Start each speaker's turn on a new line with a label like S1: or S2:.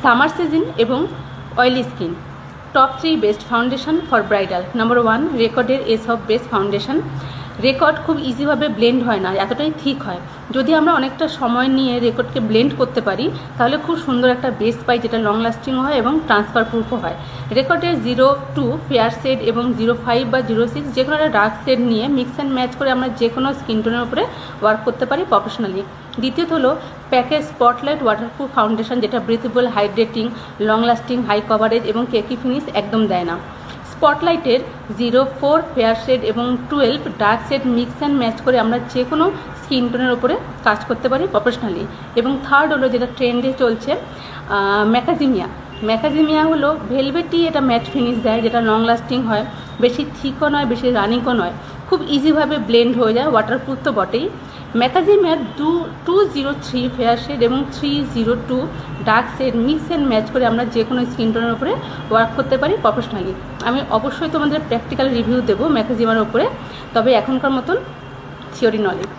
S1: Summer season এবং oily skin. Top 3 best foundation for bridal. Number 1 রেকর্ডের এসব best foundation. Record খুব ইজিভাবে ব্লেন্ড হয় না, এতটাই থিক হয়। যদি আমরা অনেকটা সময় নিয়ে রেকর্ডকে ব্লেন্ড করতে পারি তাহলে খুব সুন্দর একটা বেস পাই, যেটা লং লাস্টিং হয় এবং ট্রান্সফার প্রুফও হয়। রেকর্ডের 02 ফেয়ার শেড এবং 05 বা 06 যে কোনো একটা ডার্ক শেড নিয়ে মিক্স অ্যান্ড ম্যাচ করে আমরা যে কোনো স্কিন টোনের উপরে ওয়ার্ক করতে পারি প্রফেশনালি। দ্বিতীয়ত হলো প্যাকেজ স্পটলাইট ওয়াটারপ্রুফ ফাউন্ডেশন, যেটা breathable, hydrating, long lasting, high coverage এবং কেকি ফিনিশ একদম দেয় না। স্পটলাইটের 04 ফেয়ার শেড এবং 12 dark shade mix and match করে আমরা যে কোনো স্কিন টোনের উপরে কাজ করতে পারি প্রফেশনালি। এবং থার্ড হলো যেটা ট্রেন্ডে চলছে, ম্যাকাজিমিয়া। ম্যাকাজিমিয়া হলো ভেলভেটি, এটা ম্যাট ফিনিশ দেয়, যেটা লং লাস্টিং হয়, বেশি থিকও নয় বেশি রানিংও নয়, খুব ইজিভাবে ব্লেন্ড হয়ে যায়, ওয়াটারপ্রুফ তো বটেই। ম্যাকাজিমিয়ার 203 ফেয়ার শেড এবং 302 dark shade mix and match করে আমরা যে কোনো স্কিন টোনের উপরে ওয়ার্ক করতে পারি প্রফেশনালি। আমি অবশ্যই তোমাদের প্র্যাকটিক্যাল রিভিউ দেবো ম্যাকাজিমিয়ার উপরে, তবে এখনকার মতন থিওরি নলেজ।